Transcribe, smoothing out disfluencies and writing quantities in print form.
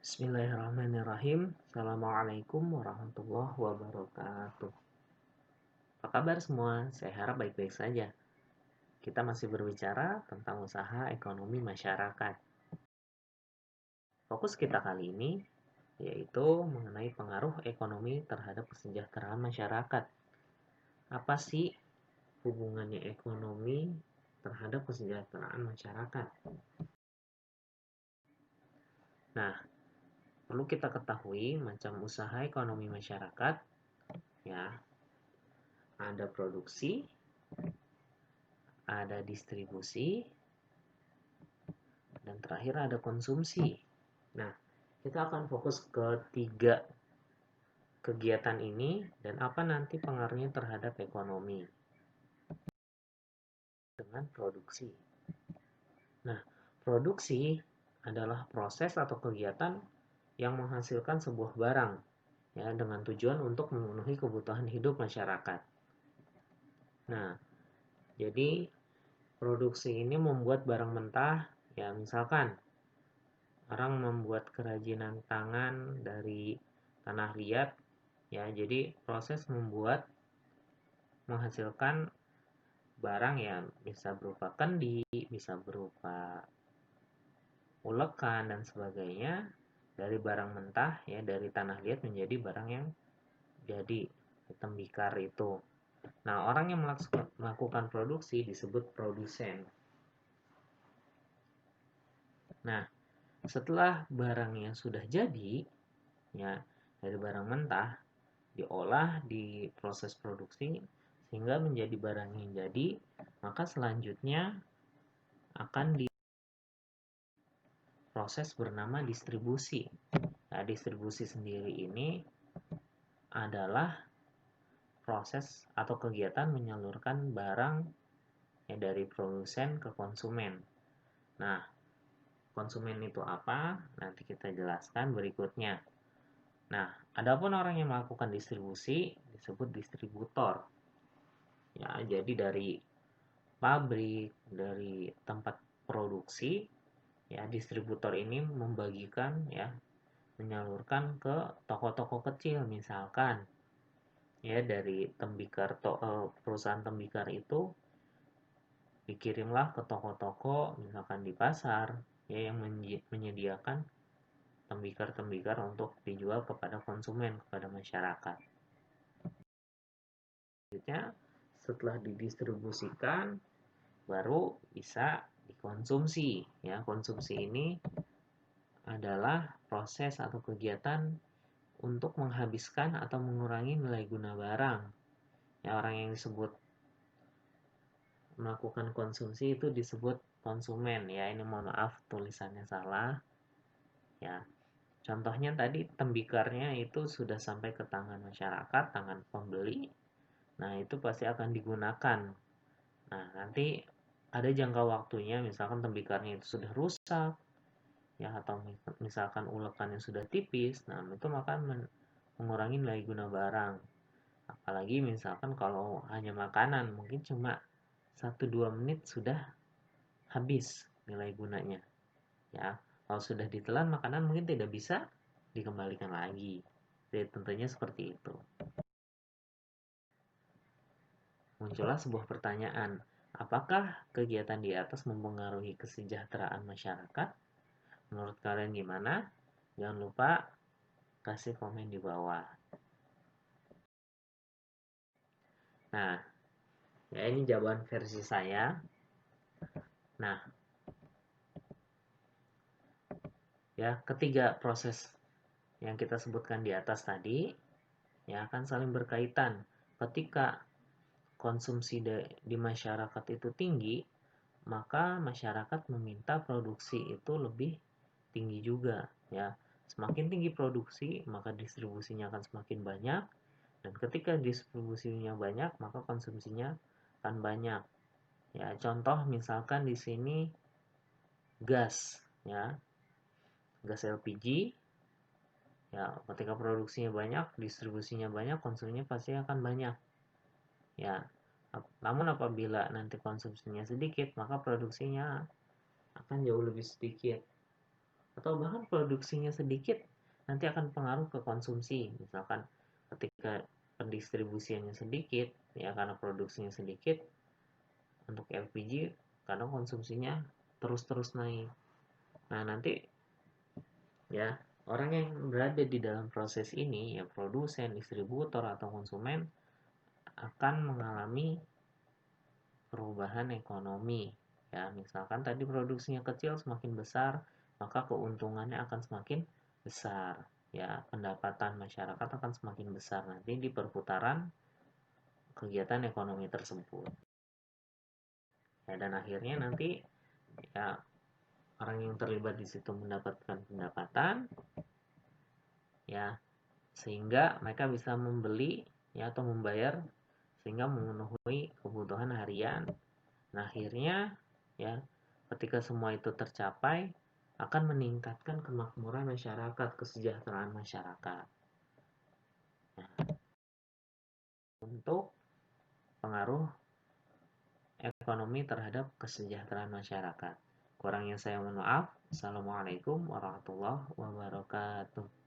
Bismillahirrahmanirrahim. Assalamualaikum warahmatullahi wabarakatuh. Apa kabar semua? Saya harap baik-baik saja. Kita masih berbicara tentang usaha ekonomi masyarakat. Fokus kita kali ini yaitu mengenai pengaruh ekonomi terhadap kesejahteraan masyarakat. Apa sih hubungannya ekonomi terhadap kesejahteraan masyarakat? Nah, perlu kita ketahui macam usaha ekonomi masyarakat, ya. Ada produksi, ada distribusi, dan terakhir ada konsumsi. Nah, kita akan fokus ke 3 kegiatan ini dan apa nanti pengaruhnya terhadap ekonomi dengan produksi. Nah, produksi adalah proses atau kegiatan yang menghasilkan sebuah barang ya dengan tujuan untuk memenuhi kebutuhan hidup masyarakat. Nah, jadi produksi ini membuat barang mentah, ya misalkan orang membuat kerajinan tangan dari tanah liat, ya jadi proses membuat menghasilkan barang yang bisa berupa kendi, bisa berupa ulekan dan sebagainya dari barang mentah ya dari tanah liat menjadi barang yang jadi tembikar itu. Nah, orang yang melakukan produksi disebut produsen. Nah, setelah barangnya sudah jadi ya dari barang mentah diolah di proses produksi sehingga menjadi barang yang jadi, maka selanjutnya akan diproses bernama distribusi. Nah, distribusi sendiri ini adalah proses atau kegiatan menyalurkan barang ya, dari produsen ke konsumen. Nah, konsumen itu apa? Nanti kita jelaskan berikutnya. Nah, adapun orang yang melakukan distribusi disebut distributor. Ya, jadi dari pabrik, dari tempat produksi, ya distributor ini membagikan ya, menyalurkan ke toko-toko kecil misalkan. Ya, dari perusahaan tembikar itu dikirimlah ke toko-toko misalkan di pasar ya yang menyediakan tembikar-tembikar untuk dijual kepada konsumen, kepada masyarakat. Selanjutnya, setelah didistribusikan baru bisa dikonsumsi ya. Konsumsi ini adalah proses atau kegiatan untuk menghabiskan atau mengurangi nilai guna barang ya. Orang yang disebut melakukan konsumsi itu disebut konsumen ya. Ini mohon maaf tulisannya salah ya. Contohnya tadi tembikarnya itu sudah sampai ke tangan masyarakat, tangan pembeli. Nah, itu pasti akan digunakan. Nah, nanti ada jangka waktunya, misalkan tembikarnya itu sudah rusak, ya atau misalkan ulekannya sudah tipis, nah itu maka mengurangi nilai guna barang. Apalagi misalkan kalau hanya makanan, mungkin cuma 1-2 menit sudah habis nilai gunanya. Ya, kalau sudah ditelan makanan mungkin tidak bisa dikembalikan lagi. Jadi tentunya seperti itu. Muncullah sebuah pertanyaan, apakah kegiatan di atas mempengaruhi kesejahteraan masyarakat? Menurut kalian gimana? Jangan lupa kasih komen di bawah. Nah, ya ini jawaban versi saya. Nah, ya ketiga proses yang kita sebutkan di atas tadi ya akan saling berkaitan. Ketika konsumsi di masyarakat itu tinggi, maka masyarakat meminta produksi itu lebih tinggi juga ya. Semakin tinggi produksi, maka distribusinya akan semakin banyak, dan ketika distribusinya banyak, maka konsumsinya akan banyak. Ya, contoh misalkan di sini gas ya. Gas LPG ya, ketika produksinya banyak, distribusinya banyak, konsumsinya pasti akan banyak. Ya, namun apabila nanti konsumsinya sedikit, maka produksinya akan jauh lebih sedikit. atau bahkan produksinya sedikit, nanti akan pengaruh ke konsumsi. Misalkan ketika pendistribusiannya sedikit, ya karena produksinya sedikit, untuk LPG karena konsumsinya terus-terus naik. Nah, nanti ya orang yang berada di dalam proses ini, ya produsen, distributor, atau konsumen, akan mengalami perubahan ekonomi. Ya, misalkan tadi produksinya kecil, semakin besar, maka keuntungannya akan semakin besar. Ya, pendapatan masyarakat akan semakin besar nanti di perputaran kegiatan ekonomi tersebut. Ya, dan akhirnya nanti ya orang yang terlibat di situ mendapatkan pendapatan, ya sehingga mereka bisa membeli ya atau membayar sehingga memenuhi kebutuhan harian. Nah, akhirnya ya ketika semua itu tercapai akan meningkatkan kemakmuran masyarakat, kesejahteraan masyarakat. Nah, untuk pengaruh ekonomi terhadap kesejahteraan masyarakat. Kurangnya saya mohon maaf. Assalamualaikum warahmatullahi wabarakatuh.